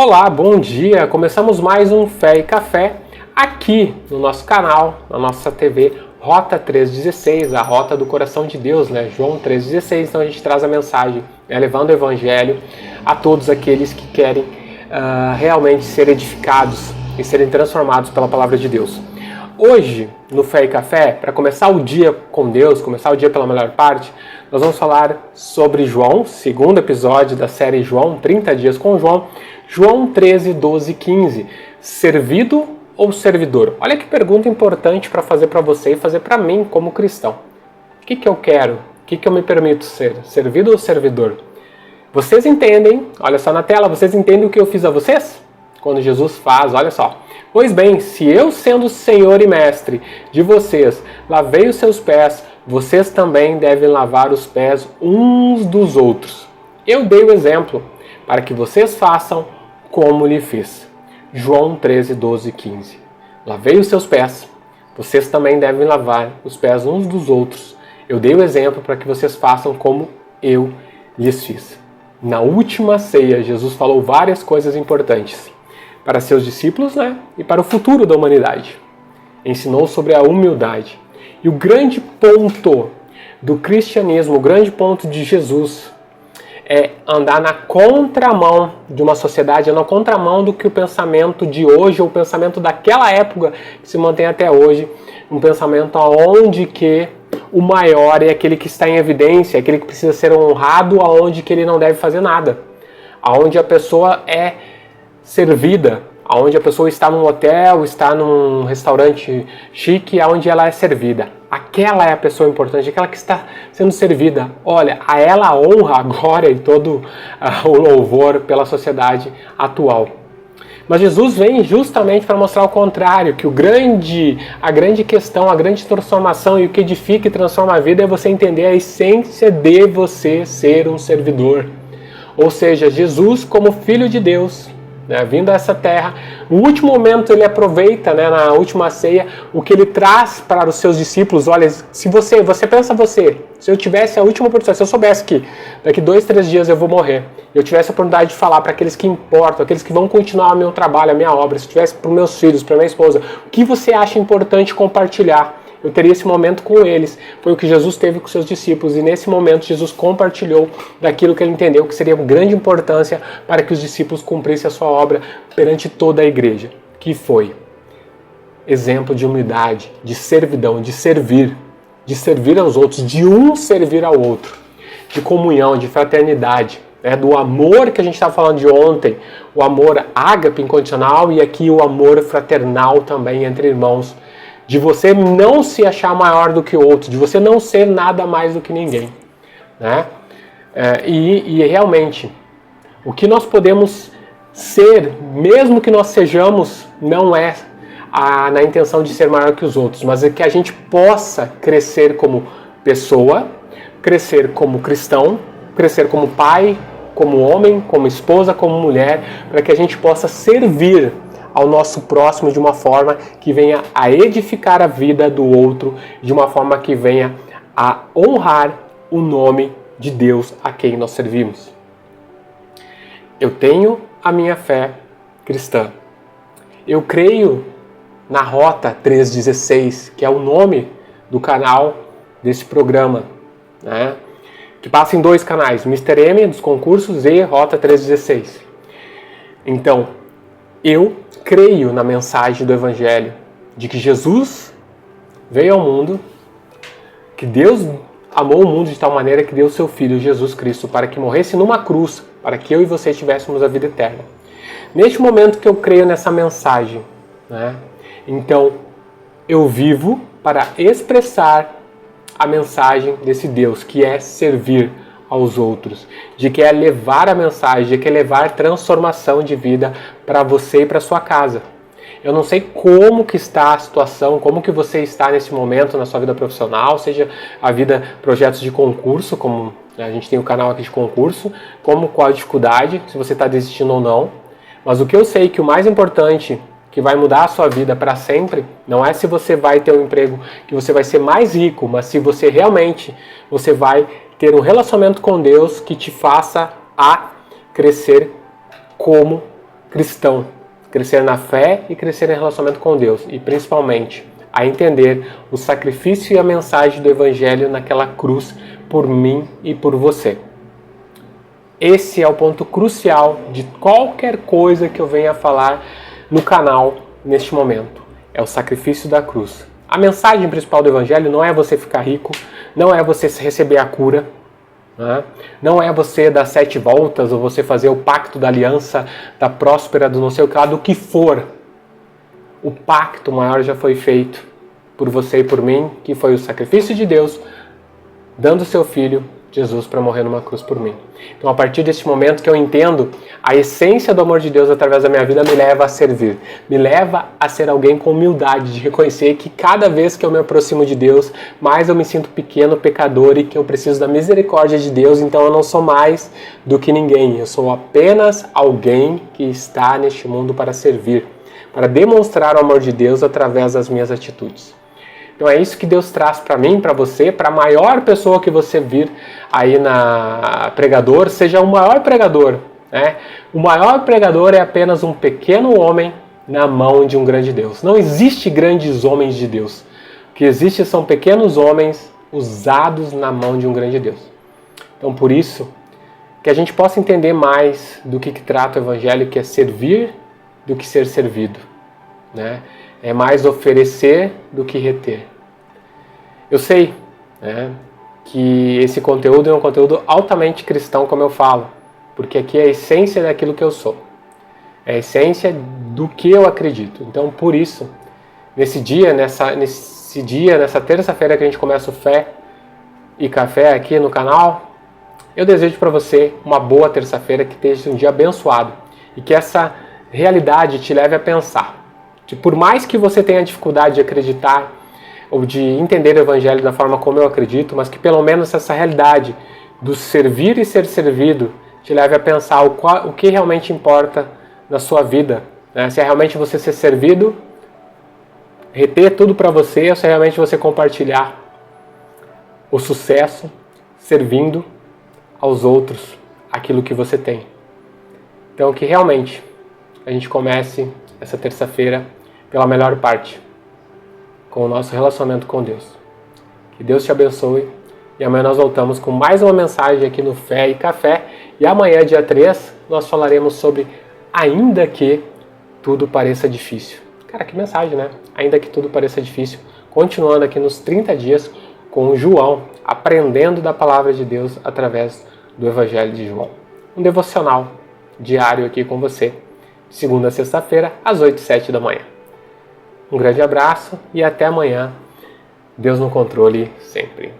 Olá, bom dia! Começamos mais um Fé e Café aqui no nosso canal, na nossa TV Rota 316, a Rota do Coração de Deus, né? João 316. Então a gente traz a mensagem, levando o Evangelho a todos aqueles que querem realmente ser edificados e serem transformados pela Palavra de Deus. Hoje, no Fé e Café, para começar o dia com Deus, começar o dia pela melhor parte, nós vamos falar sobre João, segundo episódio da série João, 30 dias com João, João 13, 12 e 15. Servido ou servidor? Olha que pergunta importante para fazer para você e fazer para mim como cristão. O que eu quero? O que eu me permito ser? Servido ou servidor? Vocês entendem, olha só na tela, vocês entendem o que eu fiz a vocês? Quando Jesus faz, olha só. Pois bem, se eu, sendo Senhor e Mestre de vocês, lavei os seus pés, vocês também devem lavar os pés uns dos outros. Eu dei o exemplo para que vocês façam como lhe fiz. João 13, 12 e 15. Lavei os seus pés, vocês também devem lavar os pés uns dos outros. Eu dei o exemplo para que vocês façam como eu lhes fiz. Na última ceia, Jesus falou várias coisas importantes para seus discípulos, e para o futuro da humanidade. Ensinou sobre a humildade. E o grande ponto do cristianismo, o grande ponto de Jesus, é andar na contramão de uma sociedade, na contramão do que o pensamento de hoje, ou o pensamento daquela época, que se mantém até hoje, um pensamento onde que o maior é aquele que está em evidência, aquele que precisa ser honrado, aonde que ele não deve fazer nada, aonde a pessoa é servida, onde a pessoa está num hotel, está num restaurante chique, onde ela é servida. Aquela é a pessoa importante, aquela que está sendo servida. Olha, a ela a honra, a glória e todo o louvor pela sociedade atual. Mas Jesus vem justamente para mostrar o contrário, que a grande questão, a grande transformação e o que edifica e transforma a vida é você entender a essência de você ser um servidor. Ou seja, Jesus como Filho de Deus, vindo a essa terra, no último momento ele aproveita, na última ceia, o que ele traz para os seus discípulos. Olha, se você pensa se eu tivesse a última oportunidade, se eu soubesse que daqui 2, 3 dias eu vou morrer, eu tivesse a oportunidade de falar para aqueles que importam, aqueles que vão continuar o meu trabalho, a minha obra, se eu tivesse para os meus filhos, para minha esposa, o que você acha importante compartilhar? Eu teria esse momento com eles. Foi o que Jesus teve com seus discípulos. E nesse momento Jesus compartilhou daquilo que ele entendeu que seria de grande importância para que os discípulos cumprissem a sua obra perante toda a igreja. Que foi exemplo de humildade, de servidão, de servir aos outros, de um servir ao outro, de comunhão, de fraternidade, do amor que a gente estava falando de ontem, o amor ágape incondicional e aqui o amor fraternal também entre irmãos. De você não se achar maior do que o outro, de você não ser nada mais do que ninguém. E realmente, o que nós podemos ser, mesmo que nós sejamos, não é na intenção de ser maior que os outros, mas é que a gente possa crescer como pessoa, crescer como cristão, crescer como pai, como homem, como esposa, como mulher, para que a gente possa servir ao nosso próximo de uma forma que venha a edificar a vida do outro, de uma forma que venha a honrar o nome de Deus a quem nós servimos. Eu tenho a minha fé cristã. Eu creio na Rota 316, que é o nome do canal desse programa, que passa em 2 canais, Mr. M dos concursos e Rota 316. Então, eu creio na mensagem do Evangelho, de que Jesus veio ao mundo, que Deus amou o mundo de tal maneira que deu o seu Filho, Jesus Cristo, para que morresse numa cruz, para que eu e você tivéssemos a vida eterna. Neste momento que eu creio nessa mensagem, então eu vivo para expressar a mensagem desse Deus, que é servir aos outros, de que é levar a mensagem, de que é levar transformação de vida para você e para sua casa. Eu não sei como que está a situação, como que você está nesse momento na sua vida profissional, seja a vida, projetos de concurso, como a gente tem o canal aqui de concurso, qual a dificuldade, se você está desistindo ou não. Mas o que eu sei que o mais importante, que vai mudar a sua vida para sempre, não é se você vai ter um emprego que você vai ser mais rico, mas se você realmente vai ter um relacionamento com Deus que te faça a crescer como cristão, crescer na fé e crescer em relacionamento com Deus, e principalmente a entender o sacrifício e a mensagem do Evangelho naquela cruz por mim e por você. Esse é o ponto crucial de qualquer coisa que eu venha falar no canal neste momento. É o sacrifício da cruz. A mensagem principal do Evangelho não é você ficar rico, não é você receber a cura, não é você dar 7 voltas ou você fazer o pacto da aliança, da próspera, do não sei o que lá, do que for. O pacto maior já foi feito por você e por mim, que foi o sacrifício de Deus, dando seu Filho, Jesus, para morrer numa cruz por mim. Então, a partir deste momento que eu entendo a essência do amor de Deus através da minha vida, me leva a servir. Me leva a ser alguém com humildade, de reconhecer que cada vez que eu me aproximo de Deus, mais eu me sinto pequeno, pecador, e que eu preciso da misericórdia de Deus. Então, eu não sou mais do que ninguém. Eu sou apenas alguém que está neste mundo para servir, para demonstrar o amor de Deus através das minhas atitudes. Então é isso que Deus traz para mim, para você, para a maior pessoa que você vir aí na pregador, seja o maior pregador, né? O maior pregador é apenas um pequeno homem na mão de um grande Deus. Não existe grandes homens de Deus. O que existe são pequenos homens usados na mão de um grande Deus. Então por isso, que a gente possa entender mais do que trata o Evangelho, que é servir do que ser servido, né? É mais oferecer do que reter. Eu sei, né, que esse conteúdo é um conteúdo altamente cristão, como eu falo, porque aqui é a essência daquilo que eu sou. É a essência do que eu acredito. Então, por isso, nessa terça-feira que a gente começa o Fé e Café aqui no canal, eu desejo para você uma boa terça-feira, que esteja um dia abençoado e que essa realidade te leve a pensar. Por mais que você tenha dificuldade de acreditar ou de entender o Evangelho da forma como eu acredito, mas que pelo menos essa realidade do servir e ser servido te leve a pensar o que realmente importa na sua vida, né? Se é realmente você ser servido, reter tudo para você, ou se é realmente você compartilhar o sucesso servindo aos outros aquilo que você tem. Então que realmente a gente comece essa terça-feira pela melhor parte, com o nosso relacionamento com Deus. Que Deus te abençoe, e amanhã nós voltamos com mais uma mensagem aqui no Fé e Café, e amanhã, dia 3, nós falaremos sobre ainda que tudo pareça difícil. Cara, que mensagem, né? Ainda que tudo pareça difícil, continuando aqui nos 30 dias com o João, aprendendo da palavra de Deus através do Evangelho de João. Um devocional diário aqui com você, segunda a sexta-feira, às 8 e 7 da manhã. Um grande abraço e até amanhã. Deus no controle sempre.